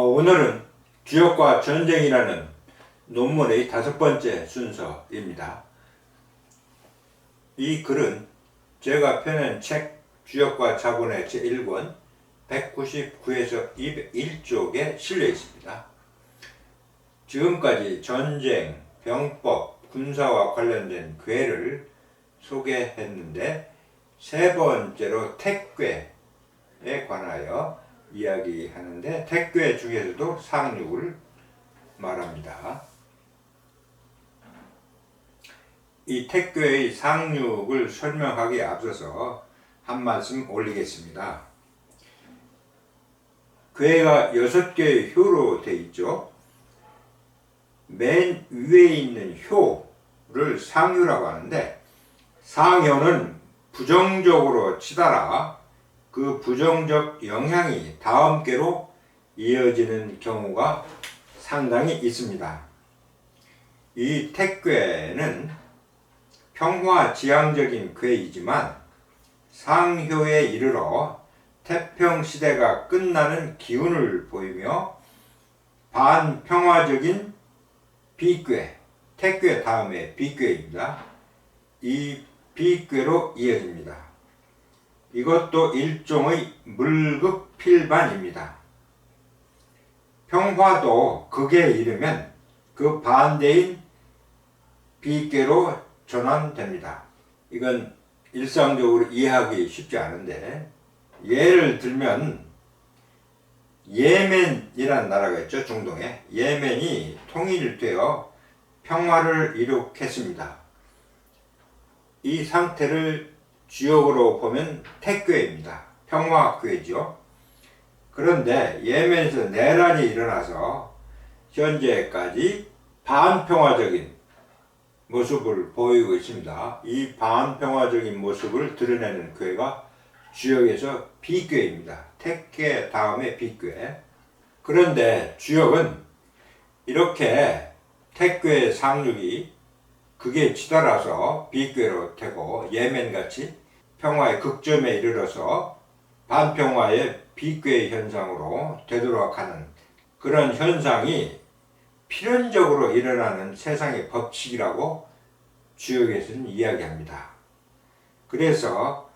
오늘은 주역과 전쟁이라는 논문의 5번째 순서입니다. 이 글은 제가 펴낸 책 주역과 자본의 제1권 199에서 201쪽에 실려 있습니다. 지금까지 전쟁, 병법, 군사와 관련된 괴를 소개했는데 세 번째로 택괴에 관하여 이야기하는데 택괴 중에서도 상륙을 말합니다. 이 택괴의 상륙을 설명하기에 앞서서 한 말씀 올리겠습니다. 괴가 6개의 효로 되어 있죠. 맨 위에 있는 효를 상효라고 하는데, 상효는 부정적으로 치달아 그 부정적 영향이 다음 괴로 이어지는 경우가 상당히 있습니다. 이 택괴는 평화지향적인 괴이지만 상효에 이르러 태평시대가 끝나는 기운을 보이며 반평화적인 비괴, 택괴 다음에 비괴입니다. 이 비괴로 이어집니다. 이것도 일종의 물극필반입니다. 평화도 극에 이르면 그 반대인 비괴로 전환됩니다. 이건 일상적으로 이해하기 쉽지 않은데, 예를 들면 예멘이라는 나라가 있죠. 중동에. 예멘이 통일되어 평화를 이룩했습니다. 이 상태를 주역으로 보면 택괴입니다. 평화괴죠. 그런데 예멘에서 내란이 일어나서 현재까지 반평화적인 모습을 보이고 있습니다. 이 반평화적인 모습을 드러내는 괴가 주역에서 비괴입니다. 택괴 다음에 비괴. 그런데 주역은 이렇게 택괴의 상륙이 극에 치달아서 비괴로 되고 예멘같이 평화의 극점에 이르러서 반평화의 비괴의 현상으로 되돌아가는 그런 현상이 필연적으로 일어나는 세상의 법칙이라고 주역에서는 이야기합니다. 그래서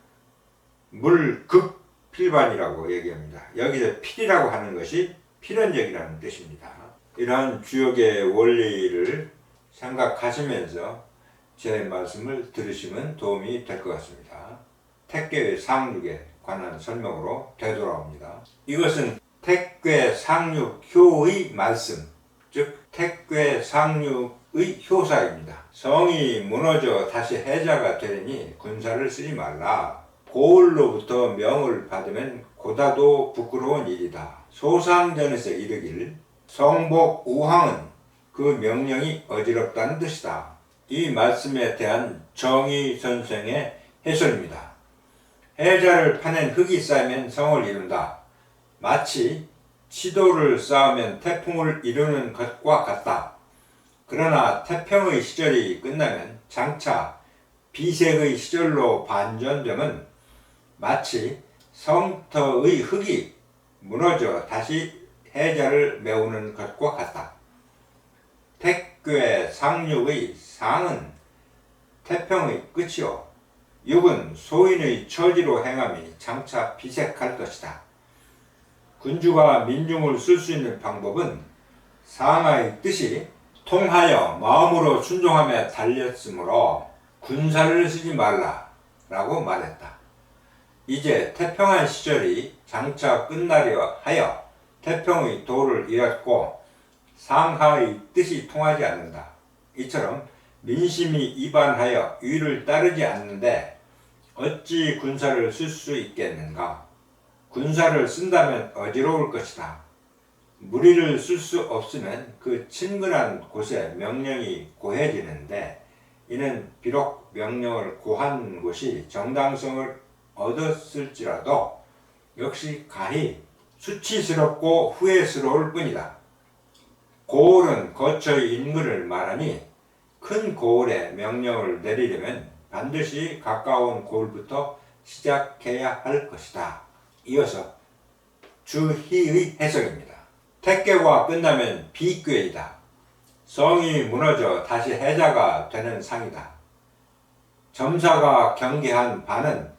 물극필반이라고 얘기합니다. 여기서 필이라고 하는 것이 필연적이라는 뜻입니다. 이러한 주역의 원리를 생각하시면서 제 말씀을 들으시면 도움이 될 것 같습니다. 택괴의 상륙에 관한 설명으로 되돌아옵니다. 이것은 택괴 상륙효의 말씀, 즉 택괴 상륙의 효사입니다. 성이 무너져 다시 해자가 되니 군사를 쓰지 말라. 고을로부터 명을 받으면 고다도 부끄러운 일이다. 소상전에서 이르길 성복 우황은 그 명령이 어지럽다는 뜻이다. 이 말씀에 대한 정의 선생의 해설입니다. 해자를 파낸 흙이 쌓이면 성을 이룬다. 마치 치도를 쌓으면 태풍을 이루는 것과 같다. 그러나 태평의 시절이 끝나면 장차 비색의 시절로 반전되면 마치 성터의 흙이 무너져 다시 해자를 메우는 것과 같다. 택괴 상륙의 상은 태평의 끝이요 육은 소인의 처지로 행함이 장차 비색할 것이다. 군주가 민중을 쓸 수 있는 방법은 상하의 뜻이 통하여 마음으로 순종함에 달렸으므로 군사를 쓰지 말라 라고 말했다. 이제 태평한 시절이 장차 끝나려 하여 태평의 도를 잃었고 상하의 뜻이 통하지 않는다. 이처럼 민심이 이반하여 위를 따르지 않는데 어찌 군사를 쓸 수 있겠는가? 군사를 쓴다면 어지러울 것이다. 무리를 쓸 수 없으면 그 친근한 곳에 명령이 고해지는데, 이는 비록 명령을 고한 곳이 정당성을 얻었을지라도 역시 가히 수치스럽고 후회스러울 뿐이다. 고을은 거처의 인근을 말하니 큰 고을에 명령을 내리려면 반드시 가까운 고을부터 시작해야 할 것이다. 이어서 주희의 해석입니다. 택괴가 끝나면 비괴이다. 성이 무너져 다시 해자가 되는 상이다. 점사가 경계한 바는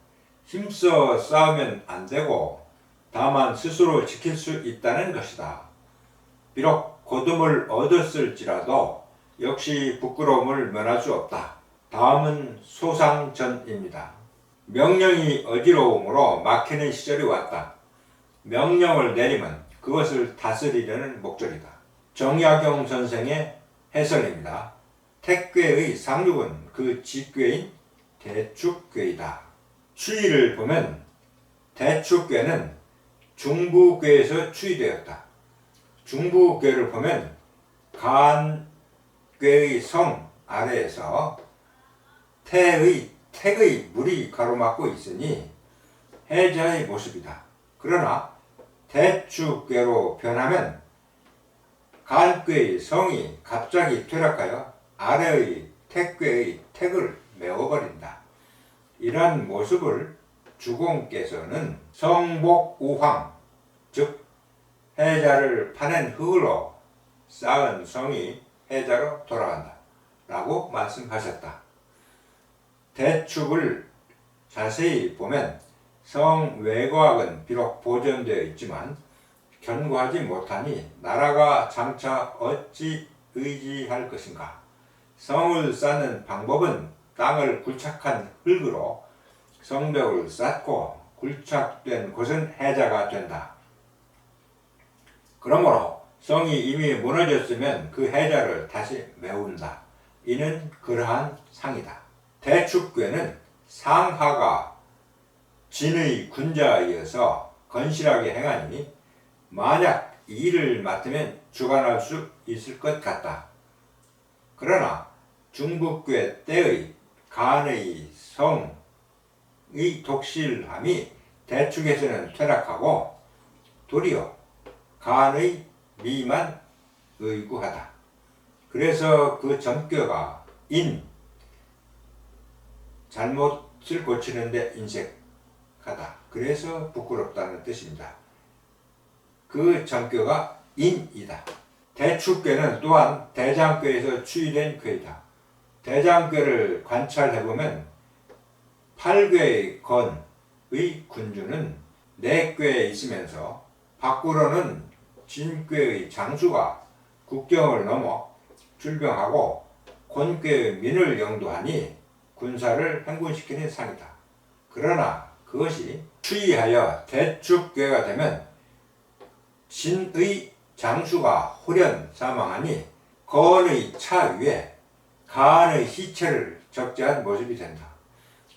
힘써 싸우면 안 되고 다만 스스로 지킬 수 있다는 것이다. 비록 고dum을 얻었을지라도 역시 부끄러움을 면할 수 없다. 다음은 소상전입니다. 명령이 어지러움으로 막히는 시절이 왔다. 명령을 내리면 그것을 다스리려는 목적이다. 정약용 선생의 해설입니다. 택괴의 상륙은 그 직괴인 대축괴이다. 추이를 보면 대축괴는 중부괴에서 추이되었다. 중부괴를 보면 간괴의 성 아래에서 택의 물이 가로막고 있으니 해자의 모습이다. 그러나 대축괴로 변하면 간괴의 성이 갑자기 퇴락하여 아래의 택괴의 택을 메워버린다. 이러한 모습을 주공께서는 성복우황, 즉 해자를 파낸 흙으로 쌓은 성이 해자로 돌아간다 라고 말씀하셨다. 대축을 자세히 보면 성 외곽은 비록 보존되어 있지만 견고하지 못하니 나라가 장차 어찌 의지할 것인가. 성을 쌓는 방법은 땅을 굴착한 흙으로 성벽을 쌓고 굴착된 곳은 해자가 된다. 그러므로 성이 이미 무너졌으면 그 해자를 다시 메운다. 이는 그러한 상이다. 대축괴는 상하가 진의 군자이어서 건실하게 행하니 만약 일을 맡으면 주관할 수 있을 것 같다. 그러나 중부괴 때의 간의 성의 독실함이 대축에서는 퇴락하고 도리어 간의 미만 의구하다. 그래서 그 전교가 잘못을 고치는데 인색하다. 그래서 부끄럽다는 뜻입니다. 그 전교가 인이다. 대축괴는 또한 대장괴에서 추이된 괴이다. 대장괴를 관찰해보면 8괴의 건의 군주는 4괴에 있으면서 밖으로는 진괴의 장수가 국경을 넘어 출병하고 곤괴의 민을 영도하니 군사를 행군시키는 상이다. 그러나 그것이 추이하여 대축괴가 되면 진의 장수가 홀연 사망하니 건의 차 위에 간의 시체를 적재한 모습이 된다.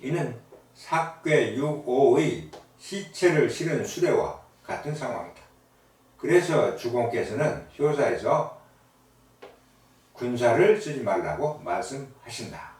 이는 사괴 6호의 시체를 실은 수레와 같은 상황이다. 그래서 주공께서는 효사에서 군사를 쓰지 말라고 말씀하신다.